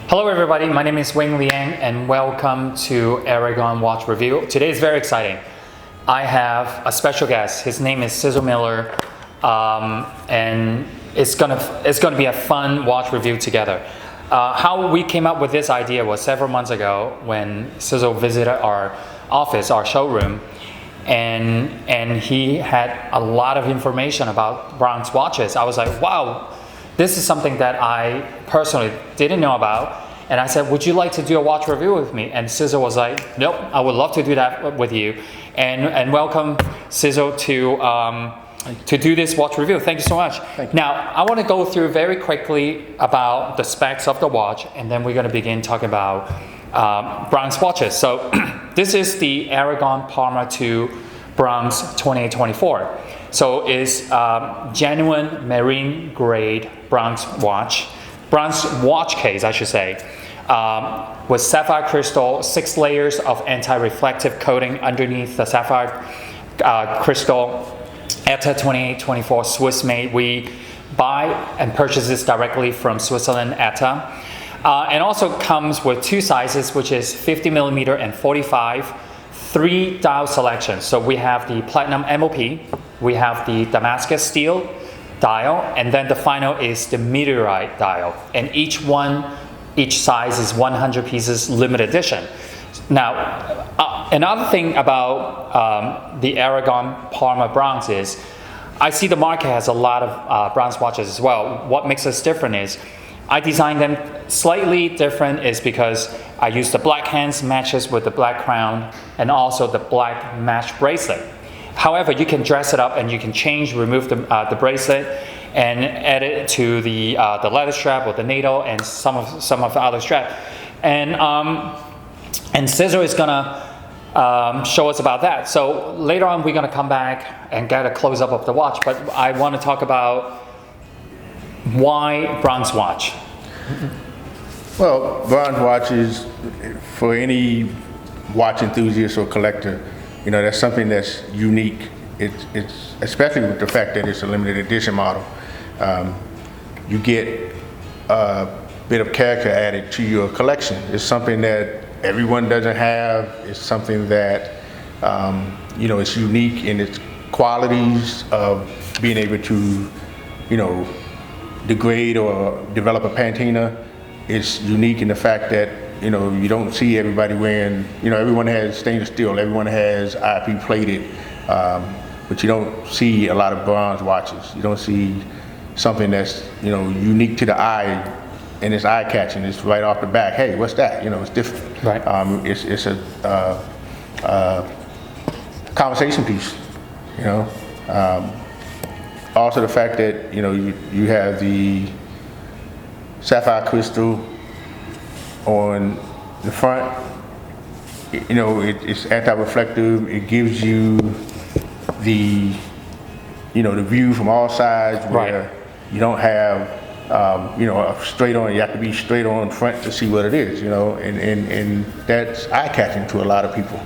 Hello everybody, my name is Wing Liang and welcome to Aragon Watch Review. Today is very exciting. I have a special guest. His name is Sizzle Miller, and it's gonna be a fun watch review together. How we came up with this idea was several months ago when Sizzle visited our office, our showroom, and he had a lot of information about bronze watches. I was like, wow, this is something that I personally didn't know about. And I said, would you like to do a watch review with me? And Sizzle was like, nope, I would love to do that with you. And welcome Sizzle to do this watch review. Thank you so much. Thank you. Now, I want to go through very quickly about the specs of the watch, and then we're going to begin talking about bronze watches. So this is the Aragon Parma 2 Bronze 2824. So it's genuine marine grade bronze watch case, I should say, with sapphire crystal, 6 layers of anti-reflective coating underneath the sapphire crystal. ETA 2824 Swiss made. We buy and purchase this directly from Switzerland, ETA. And also comes with 2 sizes, which is 50 millimeter and 45, 3 dial selections. So we have the platinum MOP, we have the Damascus steel dial, and then the final is the Meteorite dial. And each size is 100 pieces limited edition. Now, another thing about the Aragon Parma bronze is, I see the market has a lot of bronze watches as well. What makes us different is, I designed them slightly different is because I use the black hands matches with the black crown and also the black match bracelet. However, you can dress it up and you can remove the bracelet and add it to the leather strap or the needle and some of the other strap. And Sizzle is gonna show us about that. So later on, we're gonna come back and get a close up of the watch. But I want to talk about why bronze watch. Well, bronze watches, for any watch enthusiast or collector, you know, that's something that's unique. It's especially with the fact that it's a limited edition model. You get a bit of character added to your collection. It's something that everyone doesn't have. It's something that, you know, it's unique in its qualities of being able to, you know, degrade or develop a patina. It's unique in the fact that, you know, you don't see everybody wearing, you know, everyone has stainless steel, everyone has IP plated, but you don't see a lot of bronze watches. You don't see something that's, you know, unique to the eye and it's eye-catching. It's right off the back. Hey, what's that? You know, it's different. Right. It's a conversation piece, you know. Also the fact that, you know, you have the sapphire crystal on the front. You know, it's anti-reflective. It gives you the, you know, the view from all sides where right. You don't have, you know, a straight on. You have to be straight on front to see what it is, you know, and that's eye-catching to a lot of people.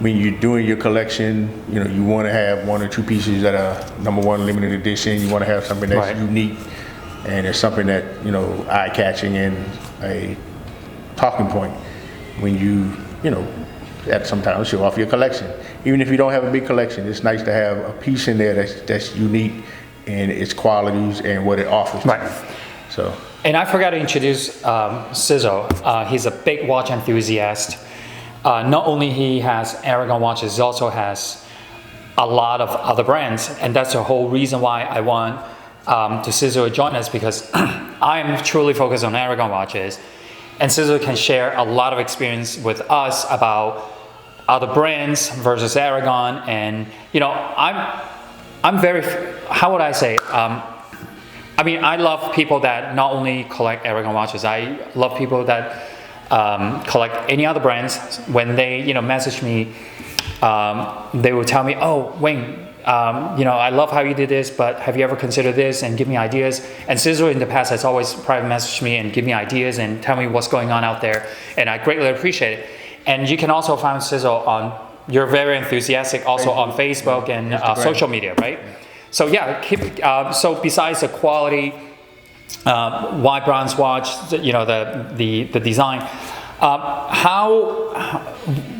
When you're doing your collection, you know, you want to have 1 or 2 pieces that are #1 limited edition. You want to have something that's right. unique, and it's something that, you know, eye-catching and a talking point when you know, at sometimes show off your collection. Even if you don't have a big collection, it's nice to have a piece in there that's unique in its qualities and what it offers. Right. So. And I forgot to introduce Sizzle. He's a big watch enthusiast. Not only he has Aragon watches, he also has a lot of other brands, and that's the whole reason why I want to Sizzle to join us, because I am truly focused on Aragon watches, and Sizzle can share a lot of experience with us about other brands versus Aragon. And you know, I'm very, how would I say? I mean, I love people that not only collect Aragon watches. I love people that collect any other brands. When they, you know, message me, they will tell me, oh, Wayne, you know, I love how you did this, but have you ever considered this, and give me ideas. And Sizzle in the past has always private messaged me and give me ideas and tell me what's going on out there, and I greatly appreciate it. And you can also find Sizzle on, you're very enthusiastic also on Facebook and social media, right? So yeah, so besides the quality why bronze watch? You know, the design.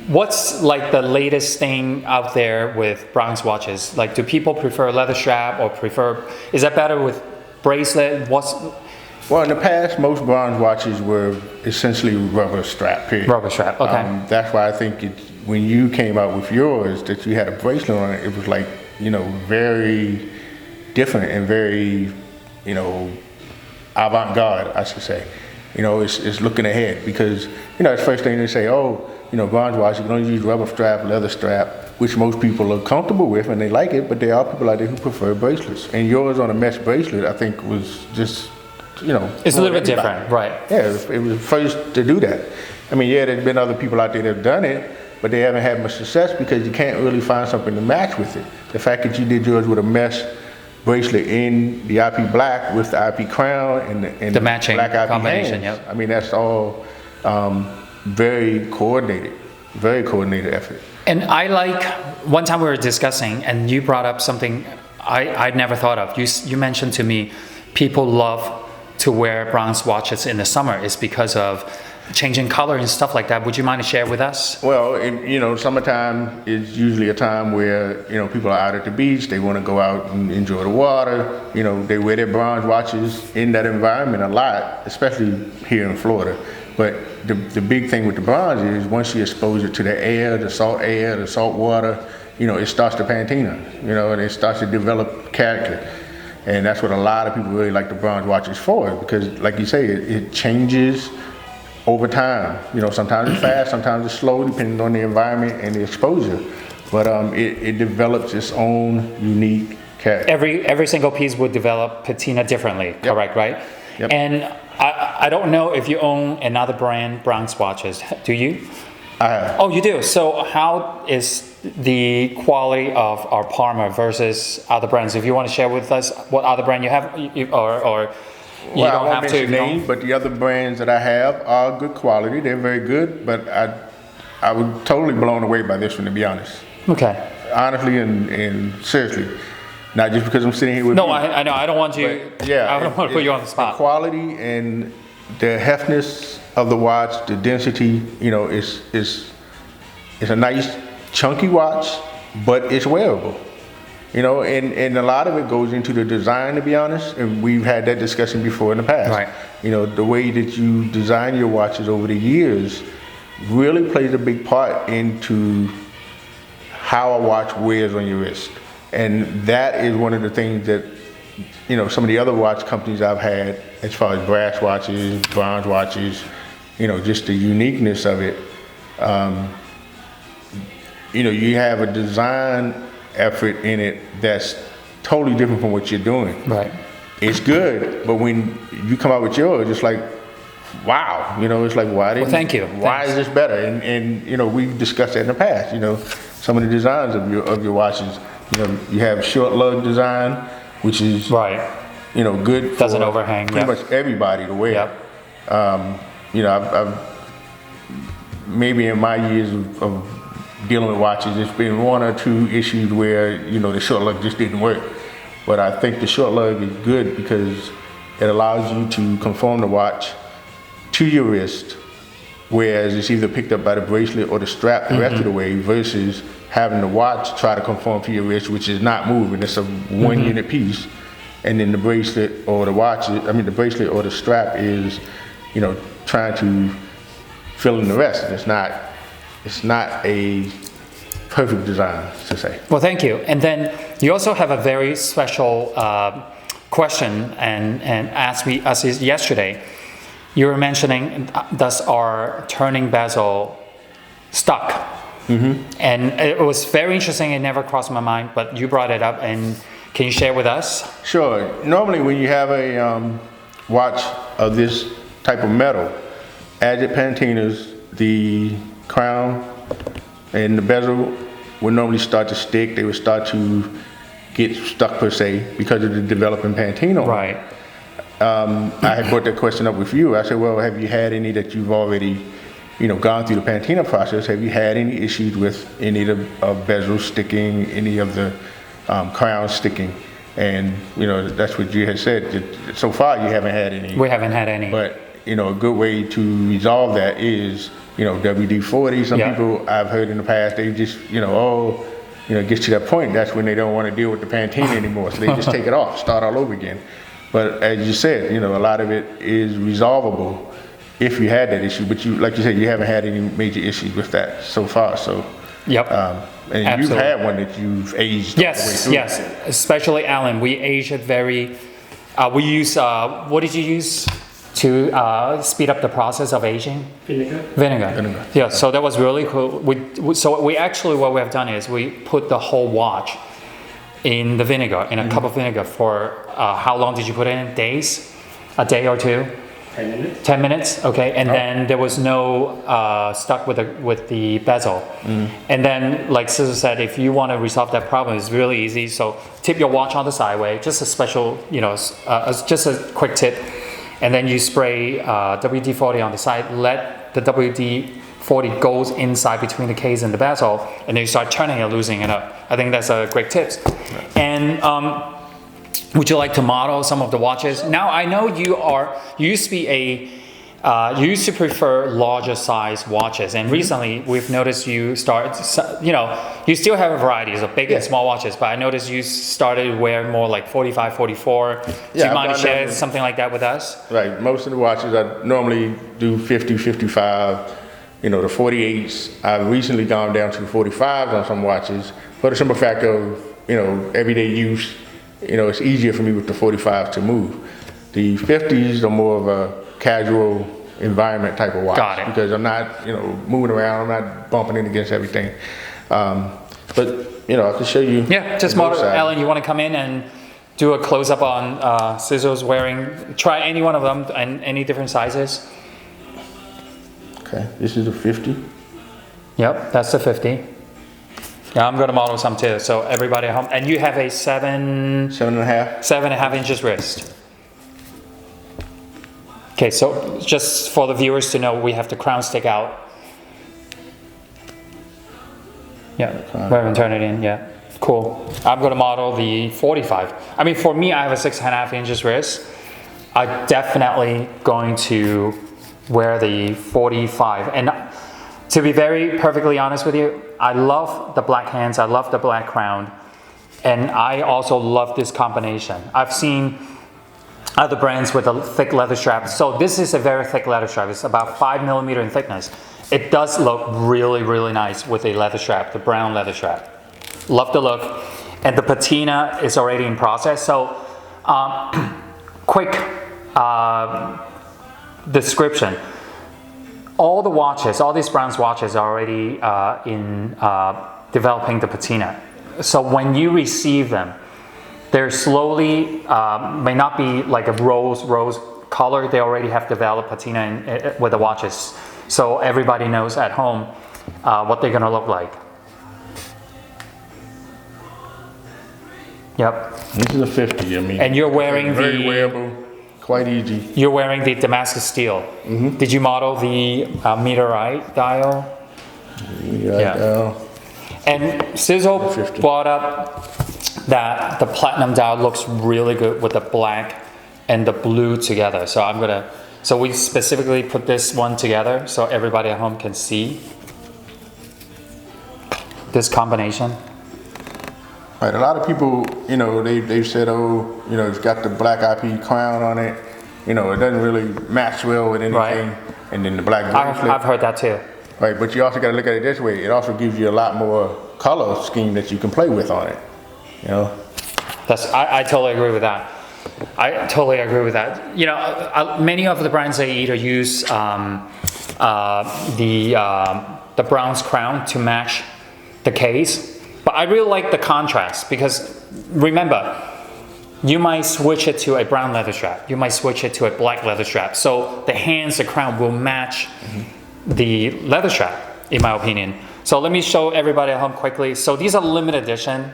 What's like the latest thing out there with bronze watches? Like, do people prefer leather strap or is that better with bracelet? Well, in the past, most bronze watches were essentially rubber strap, period. Rubber strap, okay. That's why I think when you came out with yours, that you had a bracelet on it, it was like, you know, very different and very, you know, avant-garde, I should say. You know, it's looking ahead because, you know, it's the first thing they say, oh, you know, bronze watch, you can only use rubber strap, leather strap, which most people are comfortable with and they like it, but there are people out there who prefer bracelets. And yours on a mesh bracelet, I think, was just, you know. It's a little bit different, right? Yeah, it was the first to do that. I mean, yeah, there's been other people out there that have done it, but they haven't had much success because you can't really find something to match with it. The fact that you did yours with a mesh bracelet in the IP black with the IP crown and the matching black IP combination, hands. yep. I mean, that's all very coordinated effort. And I like, one time we were discussing and you brought up something I'd never thought of. You mentioned to me people love to wear bronze watches in the summer is because of changing color and stuff like that. Would you mind to share with us? Well, you know, summertime is usually a time where, you know, people are out at the beach, they want to go out and enjoy the water. You know, they wear their bronze watches in that environment a lot, especially here in Florida. But the big thing with the bronze is once you expose it to the air, the salt water, you know, it starts to patina, you know, and it starts to develop character. And that's what a lot of people really like the bronze watches for, because like you say, it changes over time. You know, sometimes it's fast, sometimes it's slow, depending on the environment and the exposure. But it develops its own unique character. Every single piece would develop patina differently, Yep. correct, right? Yep. And I don't know if you own another brand bronze watches. Do you? I have. Oh, you do. So how is the quality of our Parma versus other brands? If you want to share with us what other brand you have, or you Well, don't I won't have to. mention names, but the other brands that I have are good quality. They're very good, but I was totally blown away by this one, to be honest. Okay. Honestly and seriously. Not just because I'm sitting here with No, you. I know. I don't want you. But, yeah, I don't want to put you on the spot. The quality and the heftness of the watch, the density, you know, is a nice chunky watch, but it's wearable. You know, and a lot of it goes into the design, to be honest, and we've had that discussion before in the past. Right. You know, the way that you design your watches over the years really plays a big part into how a watch wears on your wrist. And that is one of the things that, you know, some of the other watch companies I've had, as far as brass watches, bronze watches, you know, just the uniqueness of it. You know, you have a design effort in it that's totally different from what you're doing. Right. It's good, but when you come out with yours, it's like, wow, you know, it's like, thank you. Why is this better? And you know, we've discussed that in the past. You know, some of the designs of your watches. You know, you have short lug design, which is Right. you know, good for Doesn't overhang. pretty much everybody to wear. Yep. You know, I've maybe in my years of dealing with watches, there's been one or two issues where, you know, the short lug just didn't work. But I think the short lug is good because it allows you to conform the watch to your wrist, whereas it's either picked up by the bracelet or the strap the rest of the way, versus having the watch try to conform to your wrist, which is not moving. It's a one unit piece. And then the bracelet or the watch, the bracelet or the strap is, you know, trying to fill in the rest. It's not a perfect design, to say. Well, thank you. And then you also have a very special question and asked us yesterday. You were mentioning, does our turning bezel stuck? And it was very interesting. It never crossed my mind, but you brought it up. And can you share with us? Sure. Normally when you have a watch of this type of metal, as it patinas, the crown and the bezel would normally start to stick. They would start to get stuck, per se, because of the developing patina. Right. I had brought that question up with you. I said, well, have you had any that you've already, you know, gone through the patina process? Have you had any issues with any of the bezel sticking, any of the crown sticking? And, you know, that's what you had said. That so far, you haven't had any. We haven't had any. But, you know, a good way to resolve that is, you know, WD-40. Some people I've heard in the past, they just, you know, it gets to that point. That's when they don't want to deal with the Pantene anymore. So they just take it off, start all over again. But as you said, you know, a lot of it is resolvable if you had that issue. But you, like you said, you haven't had any major issues with that so far. So. Yep. And Absolutely. you've had one that you've aged. Yes, yes. Especially Alan, we age it very. We use. What did you use to speed up the process of aging? Vinegar. Yeah. So that was really cool. We actually what we have done is we put the whole watch in the vinegar, in a cup of vinegar for how long did you put it in? Days? A day or two? 10 minutes. 10 minutes, okay, and then there was no stuck with the bezel. And then, like Sizzle said, if you want to resolve that problem, it's really easy. So tip your watch on the sideway, just a special, you know, just a quick tip, and then you spray WD-40 on the side. Let the WD-40 goes inside between the case and the bezel, and then you start turning and loosening it up. I think that's a great tip. And would you like to model some of the watches? Now I know you used to prefer larger size watches, and recently we've noticed you you still have a variety of big and small watches, but I noticed you started wearing more like 45, 44. Do you mind to share something like that with us? Right. Most of the watches I normally do 50, 55. You know, the 48s. I've recently gone down to 45s on some watches for the simple fact of, you know, everyday use. You know, it's easier for me with the 45 to move. The 50s are more of a casual environment type of watch. Got it. Because I'm not, you know, moving around. I'm not bumping in against everything. But, you know, I can show you. Yeah, just model. Alan, you want to come in and do a close-up on Sizzle's wearing, try any one of them and any different sizes. Okay, this is a 50. Yep, that's the 50. Yeah, I'm going to model some too. So everybody at home, and you have a 7.5 inches wrist. Okay, so just for the viewers to know, we have the crown stick out. Yeah, we haven't turned it in. Yeah, cool. I'm going to model the 45. I mean, for me, I have a 6.5 inches wrist. I'm definitely going to wear the 45. And to be very perfectly honest with you, I love the black hands, I love the black crown, and I also love this combination. I've seen other brands with a thick leather strap. So this is a very thick leather strap. It's about 5 millimeter in thickness. It does look really, really nice with a leather strap, the brown leather strap. Love the look. And the patina is already in process. So quick description. All the watches, all these brands' watches are already in developing the patina. So when you receive them, they're slowly, may not be like a rose color, they already have developed patina with the watches. So everybody knows at home what they're gonna look like. Yep. This is a 50, I mean. And you're wearing very wearable. Quite easy. You're wearing the Damascus steel. Mm-hmm. Did you model the Meteorite dial? Dial. And Sizzle brought up that the platinum dial looks really good with the black and the blue together. So we specifically put this one together so everybody at home can see this combination. Right, a lot of people, you know, they've said, oh, you know, it's got the black IP crown on it. You know, it doesn't really match well with anything. Right. And then the black bracelet. I've heard that too. Right, but you also got to look at it this way. It also gives you a lot more color scheme that you can play with on it. You know. I totally agree with that. I totally agree with that. You know, many of the brands they either use the bronze crown to match the case. But I really like the contrast because remember, you might switch it to a brown leather strap. You might switch it to a black leather strap. So the hands, the crown will match the leather strap, in my opinion. So let me show everybody at home quickly. So these are limited edition.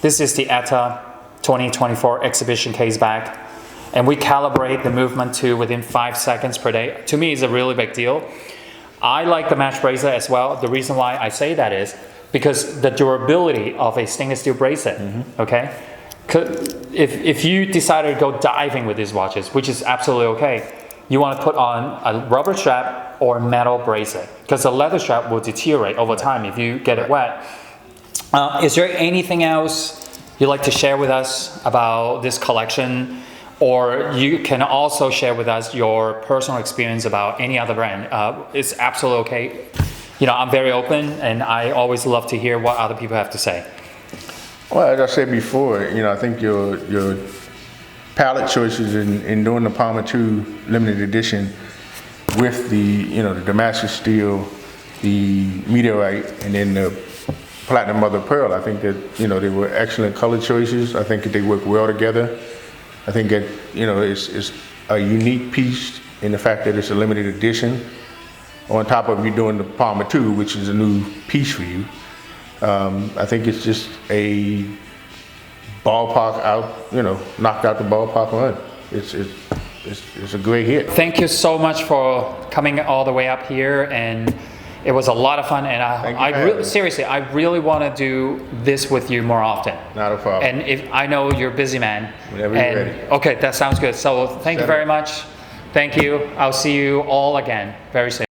This is the ETA 2024 exhibition case back. And we calibrate the movement to within 5 seconds per day. To me, it's a really big deal. I like the match bracelet as well. The reason why I say that is because the durability of a stainless steel bracelet, okay? if you decided to go diving with these watches, which is absolutely okay, you want to put on a rubber strap or metal bracelet, because the leather strap will deteriorate over time if you get it wet. Is there anything else you'd like to share with us about this collection? Or you can also share with us your personal experience about any other brand. It's absolutely okay. You know, I'm very open, and I always love to hear what other people have to say. Well, as I said before, you know, I think your palette choices in doing the Parma 2 limited edition with the, you know, the Damascus steel, the Meteorite, and then the platinum mother of pearl, I think that, you know, they were excellent color choices. I think that they work well together. I think that, you know, it's a unique piece in the fact that it's a limited edition. On top of you doing the Parma 2, which is a new piece for you. I think it's just a ballpark out, you know, knocked out the ballpark run. It's a great hit. Thank you so much for coming all the way up here, and it was a lot of fun, and seriously, I really want to do this with you more often. Not a problem. And if I know you're a busy man. Whenever you're ready. Okay, that sounds good. So thank you very much. Thank you. I'll see you all again very soon.